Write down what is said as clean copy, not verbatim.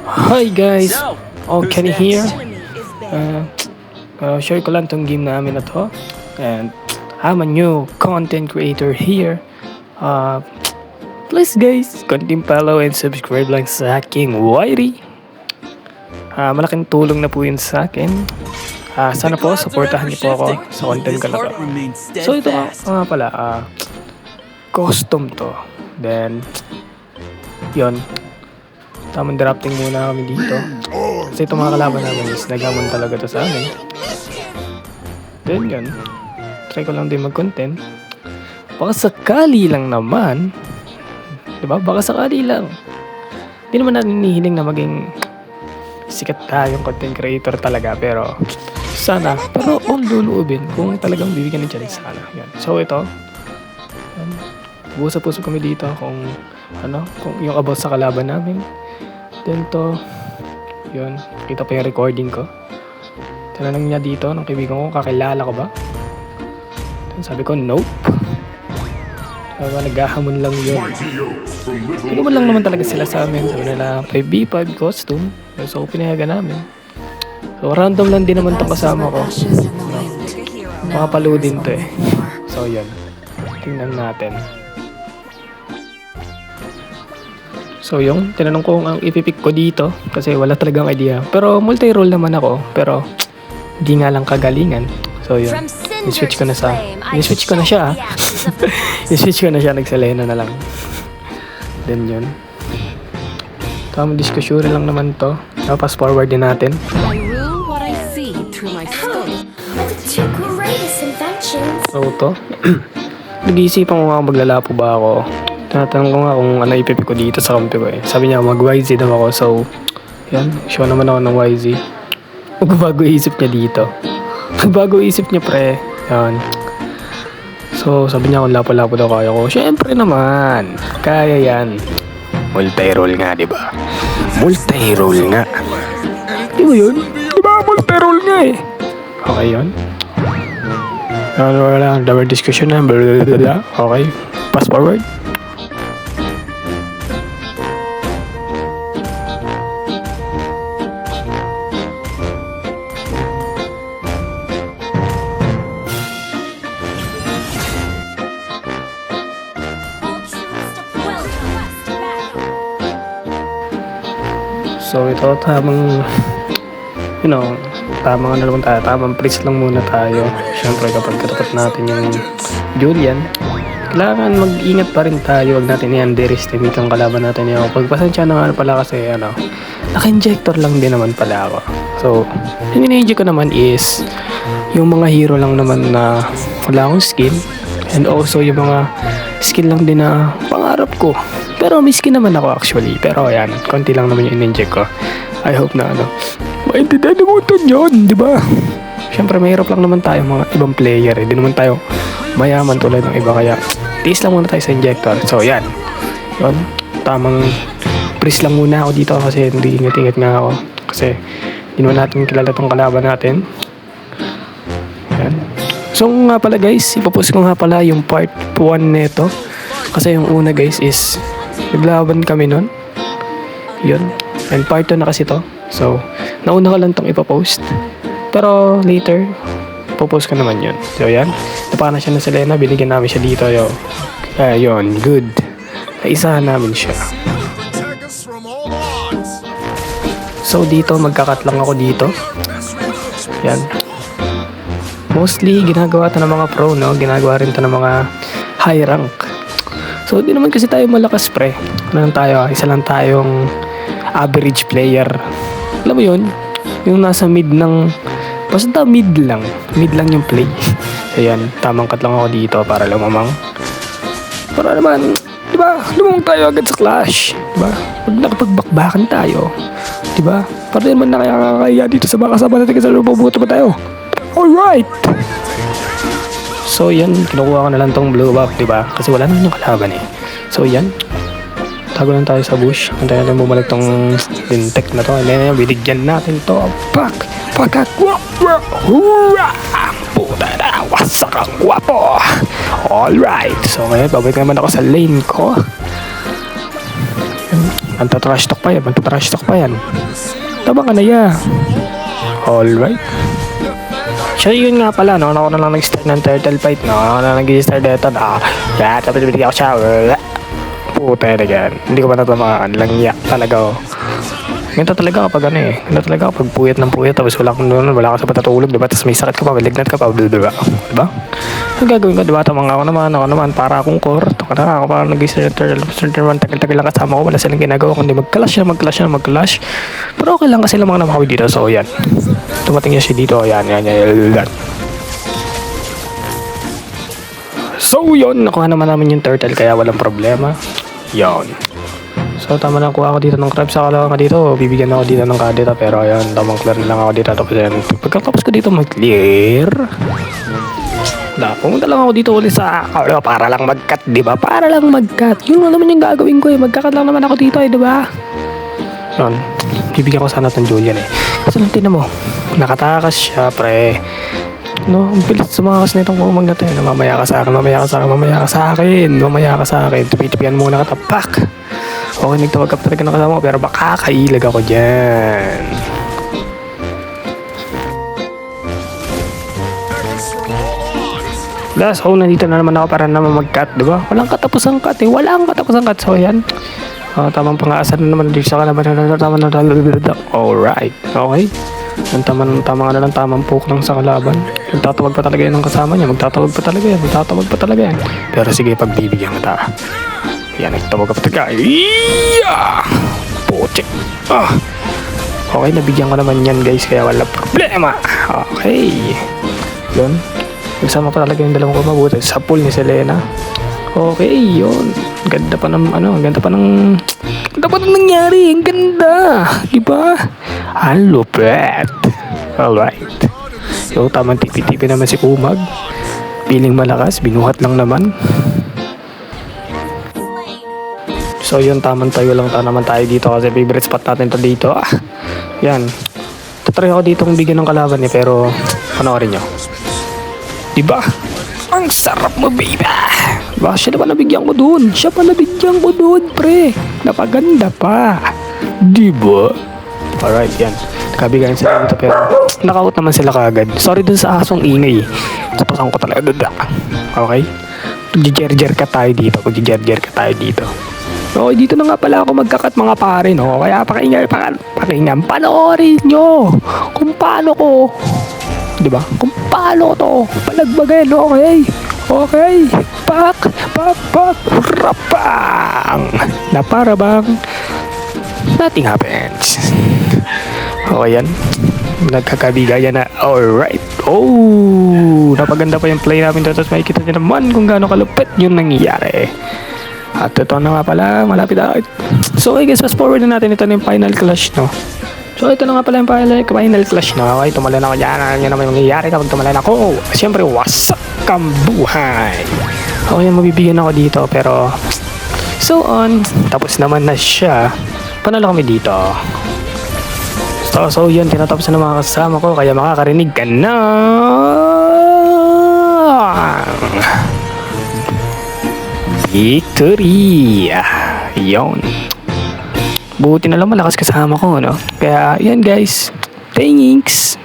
Hi guys! Oh, can you hear? Share ko lang tong game namin na to. And I'm a new content creator here. Uh, Please guys, continue follow and subscribe lang sa aking YT. Malaking tulong na po yun sa akin. Sana po, supportahan niyo po ako sa content ko na to. So ito nga pala, custom to. Then, yon, tamang drafting muna kami dito. Kasi itong mga kalaban namin is nagamon talaga to sa amin. Then yun, try ko lang din mag-content. Baka sakali lang naman, diba? Baka sakali lang. Hindi naman natin hinihiling na maging sikat tayong content creator talaga. Pero sana, pero all luluubin kung talagang bibigyan ng challenge sana. Yan. So ito, busa-puso kami dito kung kung yung about sa kalaban namin. Then to, yun, kita pa yung recording ko. Tinanong niya dito ng kaibigan ko, kakilala ko ba? Then sabi ko, nope. Sabi ko, naghahamon lang yun. Pinaman lang naman talaga sila sa amin. Sabi nila, 5v5 costume. So, pinayagan namin. So, random lang din naman itong kasama ko. Mga palo din to eh. So, yun. Tingnan natin. So yung tinanong ko ang ipipick ko dito kasi wala talagang idea. Pero multi-role naman ako. Pero hindi nga lang kagalingan. So yun. I-switch ko na siya. I-switch ko na siya. Nagselena na lang. Then yun. Tamang diskusyon lang naman to. Tapos forward din natin. So to. Nag-iisipan ko nga maglalapo ba ako. Tinatanong ko nga kung ano ipipick ko dito sa kampi ko eh. Sabi niya mag-YZ daw ako. So, yan. Show naman ako ng YZ. Magbago isip niya dito. Magbago isip niya pre. Yan. So, sabi niya kung lapo-lapo daw kaya ko. Siyempre naman. Kaya yan. Multi-role nga, diba? Multi-role nga. Di ba yun? Diba? Multi-role nga eh. Okay yun. Wala. Double discussion na. Blablabla. Okay. Fast forward. So ito tamang tamang naman tayo, tamang priest lang muna tayo. Siyempre kapag katapat natin yung Julian, kailangan mag-ingat pa rin tayo. Huwag natin i-underestimate ang kalaban natin yung pagpasensya na nga pala kasi naka-injector lang din naman pala ako. So yung in-inject ko naman is yung mga hero lang naman na wala akong skill, and also yung mga skill lang din na pangarap ko. Pero may skin naman ako actually. Pero ayan, konti lang naman yung in-inject ko. I hope na maintindihan mo ito yun, di ba? Siyempre mahirap lang naman tayo mga ibang player eh. Di naman tayo mayaman tulad ng iba. Kaya tiis lang muna tayo sa injector. So yan. Yun. Tamang freeze lang muna ako dito kasi hindi ingat-ingat nga ako. Kasi hindi naman natin kilala tong kalaban natin. Yan. So nga pala guys, ipapost ko nga pala yung part 1 nito. Kasi yung una guys is naglaban kami nun. Yun. And part 2 na kasi to. So, nauna ko lang tong ipapost. Pero later, ipapost ko naman yun. So, yan. Napana siya na si Lena. Binigyan namin siya dito. Yun. Good. Naisahan namin siya. So, dito, magkakat lang ako dito. Yan. Mostly, ginagawa to ng mga pro, no? Ginagawa rin to ng mga high rank. So, di naman kasi tayo malakas, pre. Ano lang tayo? Isa lang tayong average player. Alam mo yun? Yung nasa mid ng... Basta mid lang. Mid lang yung play. So, yan. Tamang cut lang ako dito para lumamang. Para naman, di ba? Lumamang tayo agad sa clash. Di ba? Pag nakapagbakbakan tayo. Di ba? Para naman nakakakaya dito sa mga kasama natin kasi lumabuto pa tayo. Alright! So yan, kinukuha ko na lang tong blue buff, diba? Kasi wala naman yung kalaban eh. So yan, tago lang tayo sa bush. Antayin natin bumalik tong Dintech na to. And then binigyan natin to. Pagkakwapo! Hurra! Puta na! Wasak ang guwapo! Alright! So ngayon, babalik naman ako sa lane ko. Magta-trash talk pa yan, magta-trash talk pa yan. Tama ka na ya. Alright. So yun nga pala, no? Ako na lang nag-start ng turtle fight, no? Ako na nag-start dito, no? Yeah, tapos binigyan ako shower. Puta na yan. Hindi ko pa natamaan. Langya talaga, oh. Ganito talaga kapag ano eh. Ganito talaga kapag puyat ng puyat tapos wala ka sa patatulog, diba? Tapos may sakit ka pa, may lignat ka pa, diba? Diba? Ang gagawin ko, diba? Tamang ako naman, para akong core. Ako parang nag-start naman, tagal-tagal lang kasama ko, wala silang ginagawa, kundi mag-clash. Pero okay lang kasi lang mga namakawi dito, so yan. Tumating siya dito, yan. So yun, nakuha naman namin yung turtle kaya walang problema. Yon. So tama na kuha ako dito ng crab sa kalawa ka dito. Bibigyan ako dito ng kadita pero ayun, tamang clear na lang ako dito. Tapos yan, pagkatapos ko dito mag-clear, pumunta lang ako dito ulit sa para lang mag-cut, di ba? Para lang mag-cut. Yun naman yung gagawin ko eh. Mag-cut lang naman ako dito eh, di ba? Yun, bibigyan ko sana ng Julian eh. Kasi lang tinan mo, nakatakas siya pre. No, ang bilis sumakas na itong kumag natin. Mamaya ka sa akin. Tupi-tupian muna katapak. Okay, nagtawag ka talaga ng kasama ko pero baka kailag ako dyan. So nandito na naman ako para naman mag-cut, diba? Walang katapusang cut eh. So yan. Tamang pang-aasar na naman dito sa kalaban. Alright. Okay. Tamang puk lang sa kalaban. Magtatawag pa talaga yan ng kasama niya. Magtatawag pa talaga yan. Pero sige, pagbibigyan kita. Yan, nagtawag ka pa talaga. Poche. Okay, nabigyan ko naman yan guys. Kaya wala problema. Okay. Yun. Nagsama pa talaga yung dalawang kumabuti sa pool ni Selena. Okay, yun. Ganda pa ng nangyari. Ang ganda. Diba? Ang lupet. Alright. So, tamang tipi-tipi naman si Kumag. Piling malakas. Binuhat lang naman. So, yun. Tamang tayo lang naman tayo dito kasi favorite spot natin to dito. Yan. Tatry ako dito kung bigyan ng kalaban niya pero panoorin nyo. Diba? Ang sarap mo, baby. Diba? Siya pa nabigyan ko dun, pre. Napaganda pa. Diba? Alright, yan. Nakabigayan sila dito pero naka-out naman sila kagad. Sorry dun sa asong ingay. Tapasan ko talaga dada. Okay? Kung-jerjer ka tayo dito. Okay, dito na nga pala ako magkakat mga pare, no? Kaya pakinggan. Panoorin nyo kung paano ko, diba? Kung paano to palagbagay, okay? Pak, rapang na para bang nothing happens. Okay yan, nagkakabigayan na. Alright. Napaganda pa yung play namin dito. Tapos makikita nyo naman kung gaano kalupit yung nangyayari. At ito na nga pala, malapit na. So okay guys, fast forward na natin. Ito na yung final clash, no? So ito na nga pala yung final clash, no? Okay, tumalan ako dyan. Yan naman yung nangyayari kapag tumalan ako. Siyempre, wasak kang buhay. Okay, mabibigyan ako dito. Pero, so on. Tapos naman na siya. Panalo kami dito. So yun, tinatapos na ng mga kasama ko. Kaya makakarinig ka na. Victory! Yun. Buti na lang malakas kasama ko, no? Kaya, yan guys. Thanks!